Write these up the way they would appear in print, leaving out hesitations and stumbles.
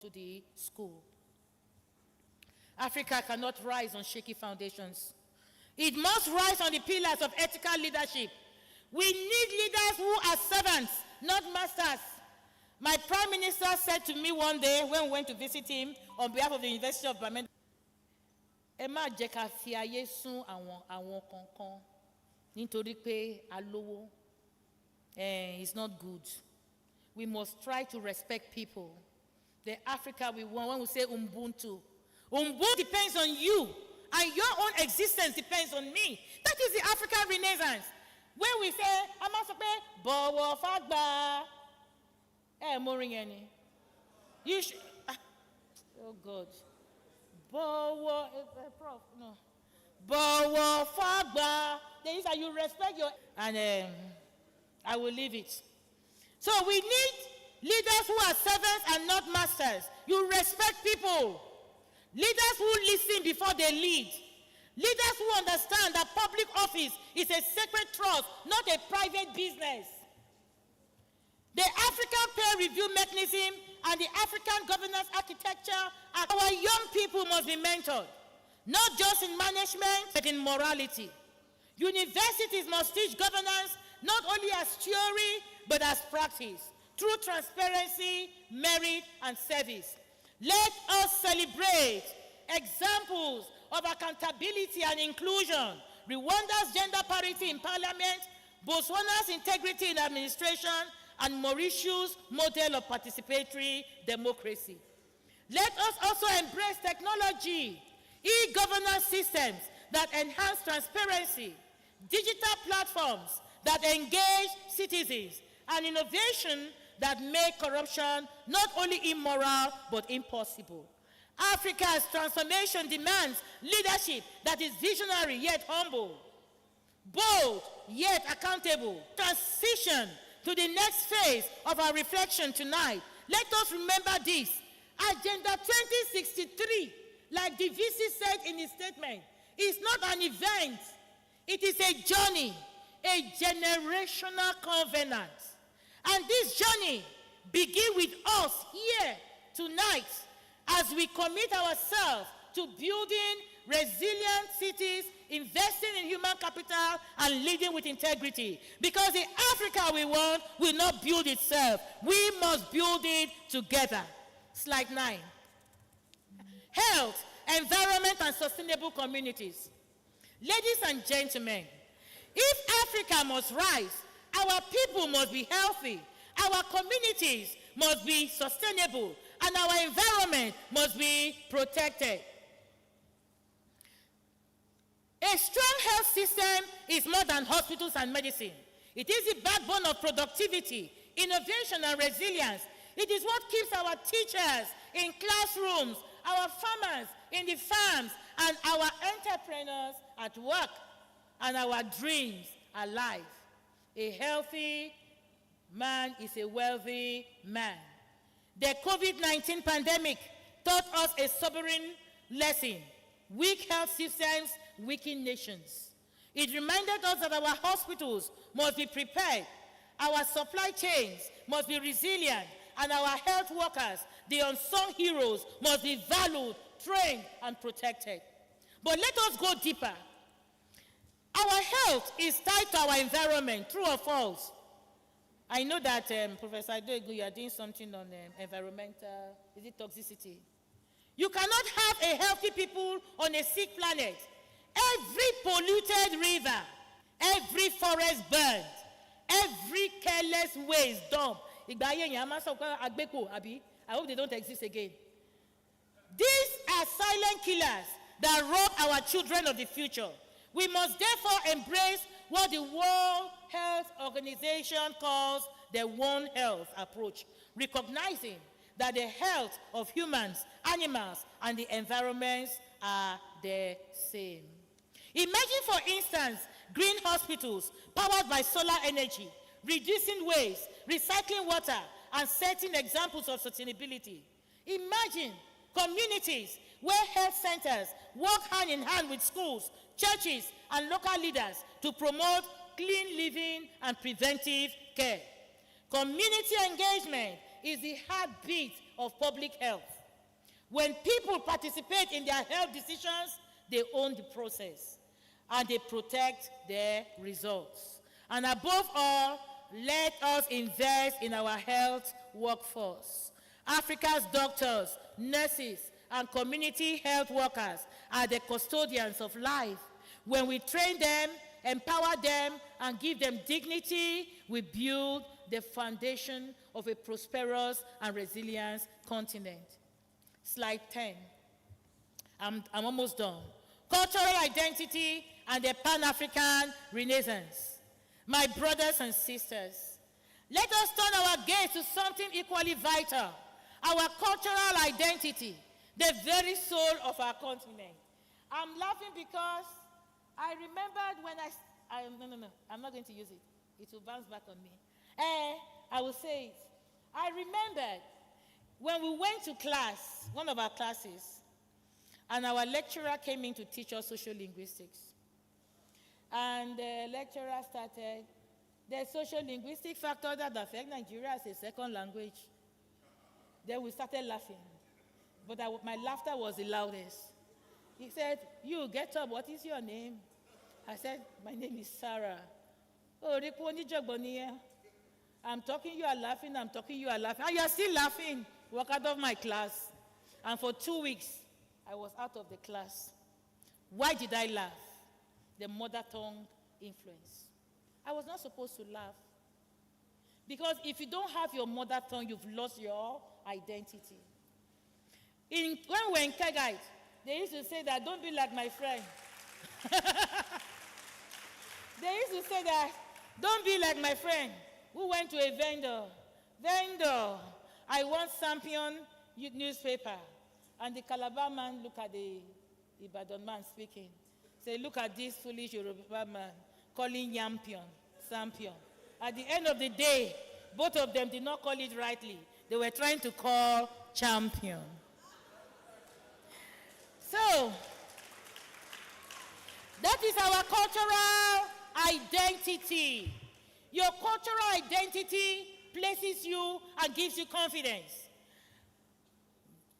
to the school. Africa cannot rise on shaky foundations. It must rise on the pillars of ethical leadership. We need leaders who are servants, not masters. My prime minister said to me one day when we went to visit him on behalf of the University of Ibadan, ẹ má jẹ́ ká fi ayé sún àwọn kankan nítorí pé alówó. It's not good. We must try to respect people. The Africa we want, when we say Ubuntu, Ubuntu depends on you, and your own existence depends on me. That is the African Renaissance. When we say, Amasope, Bowo Fagba, Moringeni. You should, oh God. Bowo, Prof, no. Bowo Fagba. Then you say, you respect your, and I will leave it. So we need leaders who are servants and not masters. You respect people. Leaders who listen before they lead. Leaders who understand that public office is a sacred trust, not a private business. The African peer review mechanism and the African governance architecture, our young people must be mentored, not just in management, but in morality. Universities must teach governance not only as theory, but as practice, through transparency, merit, and service. Let us celebrate examples of accountability and inclusion, Rwanda's gender parity in parliament, Botswana's integrity in administration, and Mauritius' model of participatory democracy. Let us also embrace technology, e-governance systems that enhance transparency, digital platforms that engage citizens, and innovation that make corruption not only immoral, but impossible. Africa's transformation demands leadership that is visionary yet humble, bold yet accountable. Transition to the next phase of our reflection tonight. Let us remember this. Agenda 2063, like the VC said in his statement, is not an event. It is a journey, a generational covenant. And this journey begins with us here tonight as we commit ourselves to building resilient cities, investing in human capital, and leading with integrity. Because the Africa we want will not build itself. We must build it together. Slide 9. Health, environment, and sustainable communities. Ladies and gentlemen, if Africa must rise, our people must be healthy, our communities must be sustainable, and our environment must be protected. A strong health system is more than hospitals and medicine. It is the backbone of productivity, innovation, and resilience. It is what keeps our teachers in classrooms, our farmers in the farms, and our entrepreneurs at work, and our dreams alive. A healthy man is a wealthy man. The COVID-19 pandemic taught us a sobering lesson. Weak health systems weaken nations. It reminded us that our hospitals must be prepared, our supply chains must be resilient, and our health workers, the unsung heroes, must be valued, trained, and protected. But let us go deeper. Our health is tied to our environment, true or false? I know that, Professor Adoegu, you are doing something on environmental, is it toxicity? You cannot have a healthy people on a sick planet. Every polluted river, every forest burned, every careless waste dump. I hope they don't exist again. These are silent killers that rob our children of the future. We must therefore embrace what the World Health Organization calls the One Health approach, recognizing that the health of humans, animals, and the environments are the same. Imagine, for instance, green hospitals powered by solar energy, reducing waste, recycling water, and setting examples of sustainability. Imagine communities where health centers work hand in hand with schools, churches, and local leaders to promote clean living and preventive care. Community engagement is the heartbeat of public health. When people participate in their health decisions, they own the process and they protect their results. And above all, let us invest in our health workforce. Africa's doctors, nurses, and community health workers are the custodians of life. When we train them, empower them, and give them dignity, we build the foundation of a prosperous and resilient continent. Slide 10. I'm almost done. Cultural identity and the Pan-African Renaissance. My brothers and sisters, let us turn our gaze to something equally vital, our cultural identity, the very soul of our continent. I'm laughing because I remembered when no, I'm not going to use it. It will bounce back on me. I will say it. I remembered when we went to class, one of our classes, and our lecturer came in to teach us social linguistics. And the lecturer started, the social linguistic factor that affect Nigeria as a second language. Then we started laughing. But my laughter was the loudest. He said, you, get up, what is your name? I said, my name is Sarah. Oh, I'm talking, you are laughing, I'm talking, you are laughing. And you are still laughing. Walk out of my class. And for 2 weeks, I was out of the class. Why did I laugh? The mother tongue influence. I was not supposed to laugh. Because if you don't have your mother tongue, you've lost your identity. When we were in Kegite, they used to say that, don't be like my friend. They used to say that, don't be like my friend who went to a vendor. Vendor, I want Champion newspaper. And the Calabar man looked at the Ibadan man speaking. Say, look at this foolish Yoruba man calling Yampion, Champion. At the end of the day, both of them did not call it rightly. They were trying to call champion. So, that is our cultural identity. Your cultural identity places you and gives you confidence.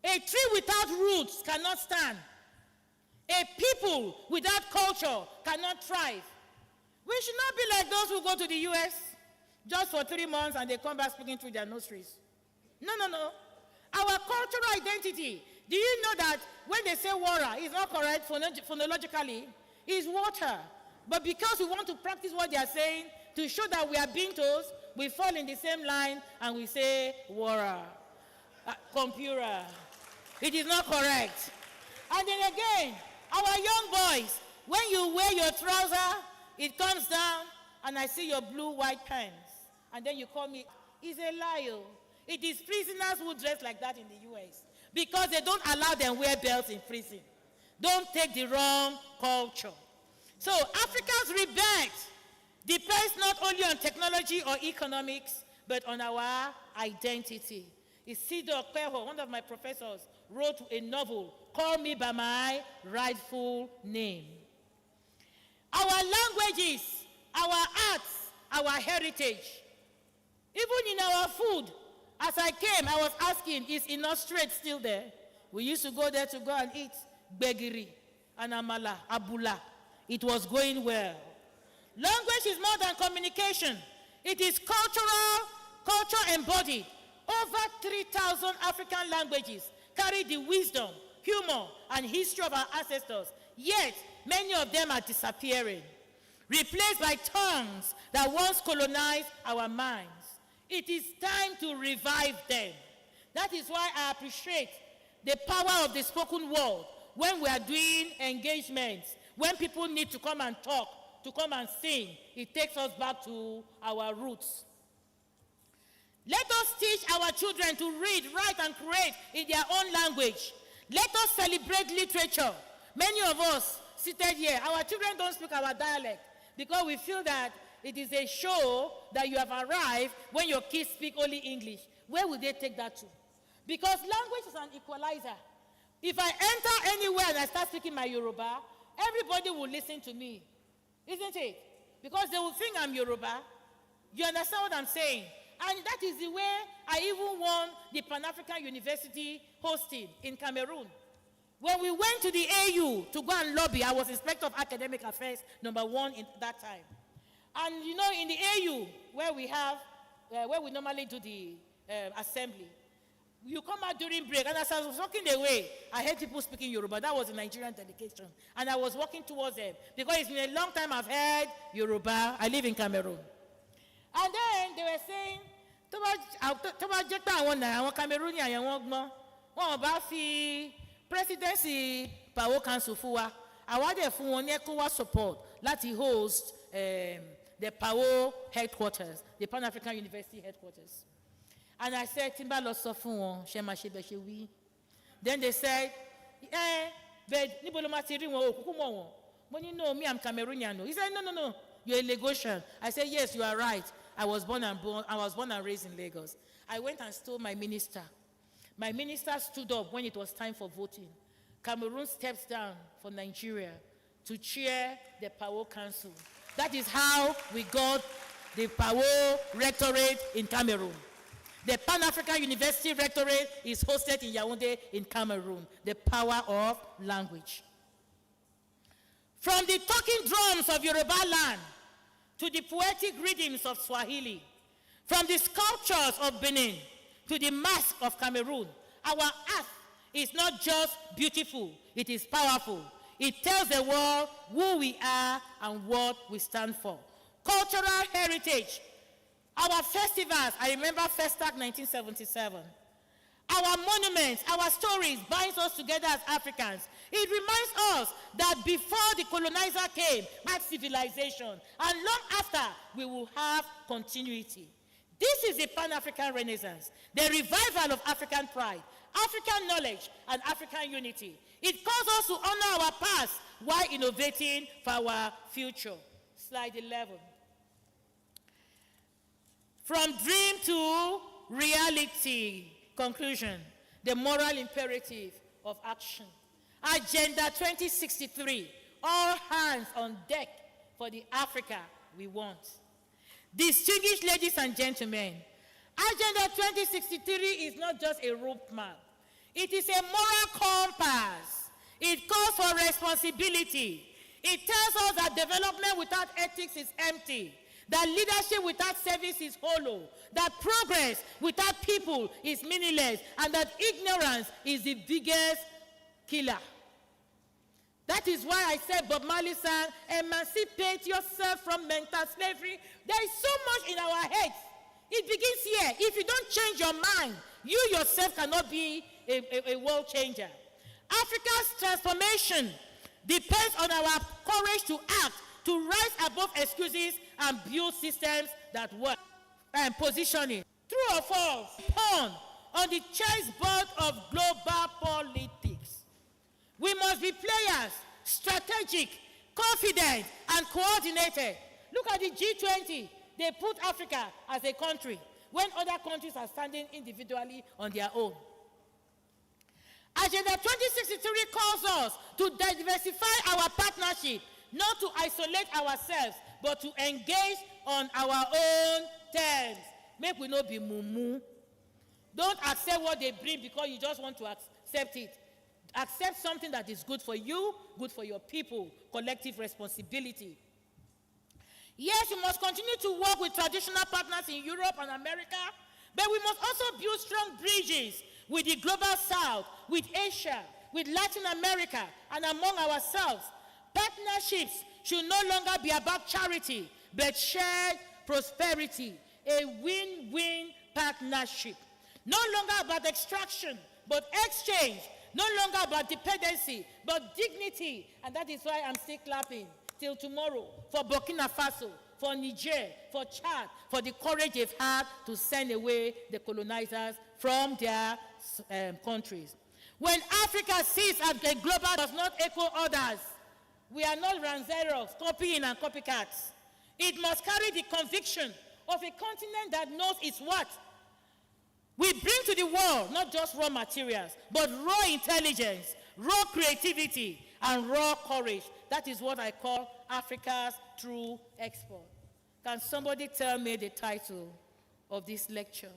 A tree without roots cannot stand. A people without culture cannot thrive. We should not be like those who go to the US just for 3 months and they come back speaking through their nostrils. No. Our cultural identity. Do you know that when they say water, it's not correct phonologically, it's water. But because we want to practice what they are saying, to show that we are being told, we fall in the same line and we say water, computer. It is not correct. And then again, our young boys, when you wear your trouser, it comes down and I see your blue-white pants. And then you call me, it's a lie. It is prisoners who dress like that in the US because they don't allow them wear belts in prison. Don't take the wrong culture. So Africa's rebirth depends not only on technology or economics, but on our identity. Isidore Kweho, one of my professors, wrote a novel, Call Me By My Rightful Name. Our languages, our arts, our heritage, even in our food. As I came, I was asking, is Inostrate still there? We used to go there to go and eat begiri and amala, abula. It was going well. Language is more than communication. It is culture embodied. Over 3,000 African languages carry the wisdom, humor, and history of our ancestors. Yet, many of them are disappearing, replaced by tongues that once colonized our minds. It is time to revive them. That is why I appreciate the power of the spoken word when we are doing engagements, when people need to come and talk, to come and sing. It takes us back to our roots. Let us teach our children to read, write, and create in their own language. Let us celebrate literature. Many of us seated here, our children don't speak our dialect because we feel that it is a show that you have arrived when your kids speak only English. Where will they take that to? Because language is an equalizer. If I enter anywhere and I start speaking my Yoruba, everybody will listen to me. Isn't it? Because they will think I'm Yoruba. You understand what I'm saying? And that is the way I even won the Pan-African University hosting in Cameroon. When we went to the AU to go and lobby, I was Inspector of Academic Affairs, #1 in that time. And you know, in the AU, where we have, where we normally do the assembly, you come out during break, and as I was walking away, I heard people speaking Yoruba. That was a Nigerian delegation. And I was walking towards them, because it's been a long time I've heard Yoruba. I live in Cameroon. And then they were saying, Cameroonian, presidency Power Council Fuwa, I wanted for support, láti host the Power headquarters, the Pan-African University headquarters. And I said, Timba lo sọ fún wọn, ṣe ma ṣe bẹ ṣe wí. Then they said, but níbo ló ma ti rí wọn, òkúkú mọ̀ wọn. Mo ní, no, me, I'm Cameroonian. He said, no, you're a Lagosian. I said, yes, you are right. I was born and raised in Lagos. I went and stole my minister. My minister stood up when it was time for voting. Cameroon steps down for Nigeria to chair the Power Council. That is how we got the Power Rectorate in Cameroon. The Pan-African University Rectorate is hosted in Yaoundé in Cameroon. The power of language. From the talking drums of Yoruba land to the poetic rhythms of Swahili, from the sculptures of Benin to the mask of Cameroon, our earth is not just beautiful, it is powerful. It tells the world who we are and what we stand for. Cultural heritage. Our festivals, I remember Festac 1977. Our monuments, our stories binds us together as Africans. It reminds us that before the colonizer came, we had civilization, and long after, we will have continuity. This is the Pan-African Renaissance, the revival of African pride, African knowledge, and African unity. It calls us to honor our past while innovating for our future. Slide 11. From dream to reality. Conclusion. The moral imperative of action. Agenda 2063. All hands on deck for the Africa we want. Distinguished ladies and gentlemen, Agenda 2063 is not just a roadmap. It is a moral compass. It calls for responsibility. It tells us that development without ethics is empty, that leadership without service is hollow, that progress without people is meaningless, and that ignorance is the biggest killer. That is why I said, Bob Marley sang, emancipate yourself from mental slavery. There is so much in our heads. It begins here. If you don't change your mind, you yourself cannot be a world changer. Africa's transformation depends on our courage to act, to rise above excuses and build systems that work. And positioning. True or false? Pawn on the chessboard of global politics. We must be players, strategic, confident, and coordinated. Look at the G20. They put Africa as a country when other countries are standing individually on their own. Agenda 2063 calls us to diversify our partnership, not to isolate ourselves, but to engage on our own terms. Make we not be mumu. Don't accept what they bring because you just want to accept it. Accept something that is good for you, good for your people, collective responsibility. Yes, we must continue to work with traditional partners in Europe and America, but we must also build strong bridges with the global south, with Asia, with Latin America, and among ourselves. Partnerships should no longer be about charity, but shared prosperity, a win-win partnership. No longer about extraction, but exchange. No longer about dependency, but dignity. And that is why I'm still clapping till tomorrow for Burkina Faso, for Niger, for Chad, for the courage they've had to send away the colonizers from their countries. When Africa sees as the global does not echo others, we are not ranzeros, copying and copycats. It must carry the conviction of a continent that knows its worth. We bring to the world not just raw materials, but raw intelligence, raw creativity, and raw courage. That is what I call Africa's true export. Can somebody tell me the title of this lecture.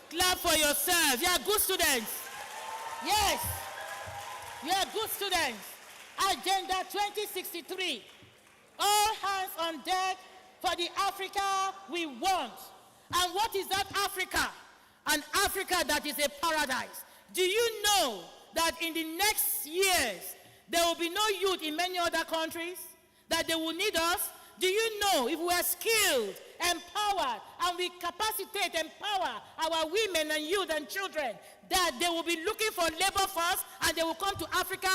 Clap for yourselves. You are good students. Yes. You are good students. Agenda 2063. All hands on deck for the Africa we want. And what is that Africa? An Africa that is a paradise. Do you know that in the next years, there will be no youth in many other countries? That they will need us? Do you know if we are skilled, empowered, and we capacitate, empower our women and youth and children, that they will be looking for labor force and they will come to Africa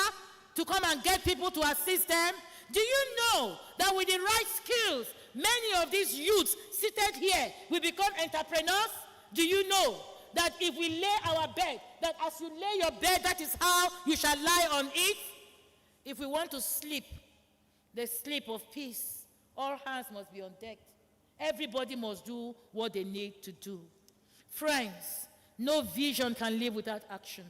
to come and get people to assist them? Do you know that with the right skills, many of these youths seated here will become entrepreneurs? Do you know that if we lay our bed, that as you lay your bed, that is how you shall lie on it? If we want to sleep, the sleep of peace, all hands must be on deck. Everybody must do what they need to do. Friends, no vision can live without action.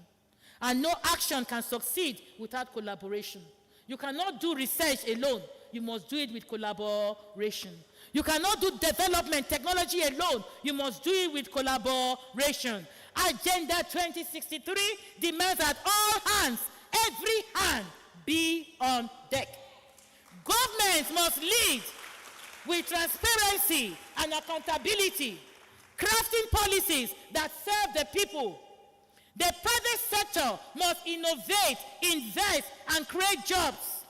And no action can succeed without collaboration. You cannot do research alone. You must do it with collaboration. You cannot do development, technology alone. You must do it with collaboration. Agenda 2063 demands that all hands, every hand, be on deck. Governments must lead with transparency and accountability, crafting policies that serve the people. The private sector must innovate, invest, and create jobs.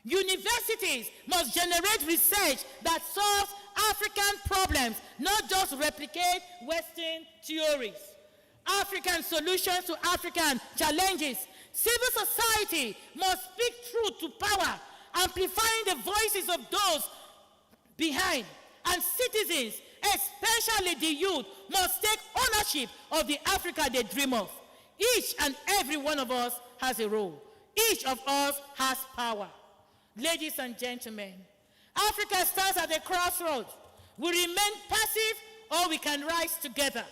Universities must generate research that solves African problems, not just replicate Western theories. African solutions to African challenges. Civil society must speak truth to power, amplifying the voices of those behind. And citizens, especially the youth, must take ownership of the Africa they dream of. Each and every one of us has a role. Each of us has power. Ladies and gentlemen, Africa stands at a crossroads. We remain passive or we can rise together.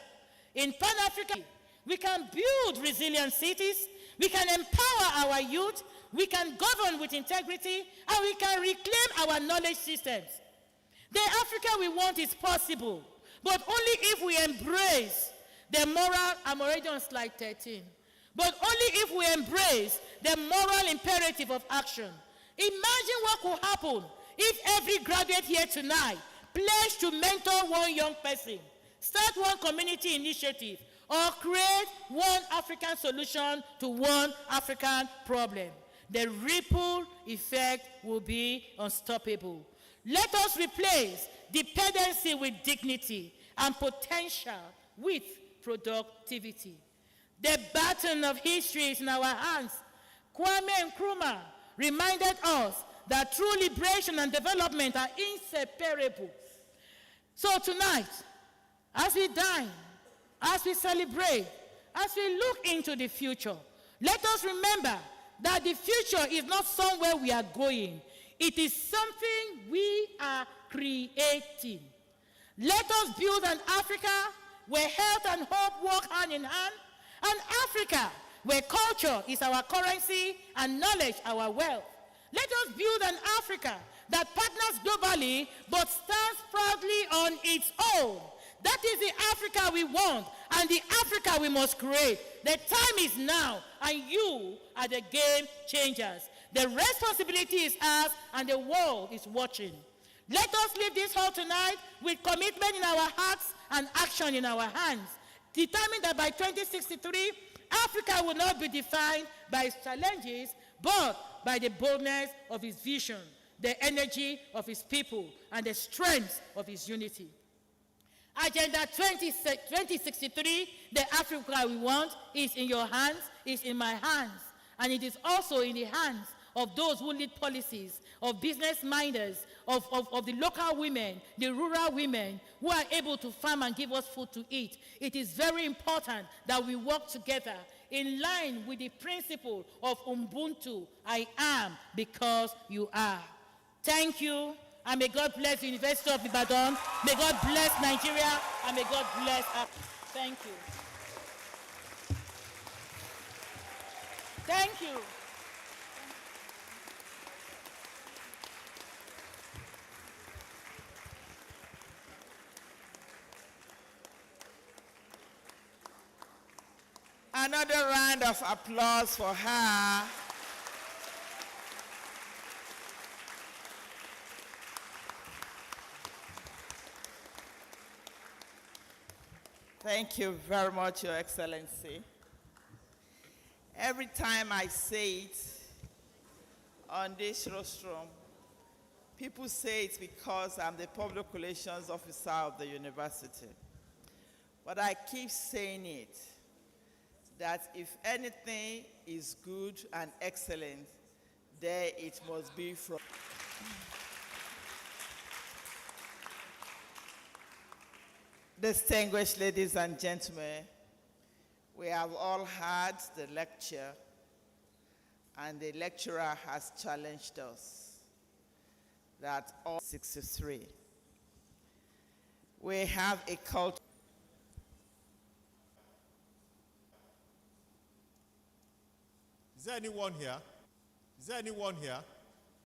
In Pan-Africa, we can build resilient cities, we can empower our youth, we can govern with integrity, and we can reclaim our knowledge systems. The Africa we want is possible, but only if we embrace the moral, I'm already on slide 13, but only if we embrace the moral imperative of action. Imagine what could happen if every graduate here tonight pledged to mentor one young person, start one community initiative, or create one African solution to one African problem. The ripple effect will be unstoppable. Let us replace dependency with dignity and potential with productivity. The baton of history is in our hands. Kwame Nkrumah reminded us that true liberation and development are inseparable. So tonight, as we dine, as we celebrate, as we look into the future, let us remember that the future is not somewhere we are going. It is something we are creating. Let us build an Africa where health and hope walk hand in hand, an Africa where culture is our currency and knowledge our wealth. Let us build an Africa that partners globally but stands proudly on its own. That is the Africa we want and the Africa we must create. The time is now, and you are the game changers. The responsibility is ours, and the world is watching. Let us leave this hall tonight with commitment in our hearts and action in our hands, determined that by 2063, Africa will not be defined by its challenges, but by the boldness of its vision, the energy of its people, and the strength of its unity. Agenda 2063, the Africa we want, is in your hands, is in my hands, and it is also in the hands of those who lead policies, of business minders, of the local women, the rural women, who are able to farm and give us food to eat. It is very important that we work together in line with the principle of Ubuntu. I am because you are. Thank you. And may God bless the University of Ibadan. May God bless Nigeria. And may God bless Africa. Thank you. Thank you. Another round of applause for her. Thank you very much, Your Excellency. Every time I say it on this rostrum, people say it's because I'm the public relations officer of the university. But I keep saying it, that if anything is good and excellent, there it must be from. Distinguished ladies and gentlemen, we have all heard the lecture, and the lecturer has challenged us that all 63. We have a culture. Is there anyone here? Is there anyone here?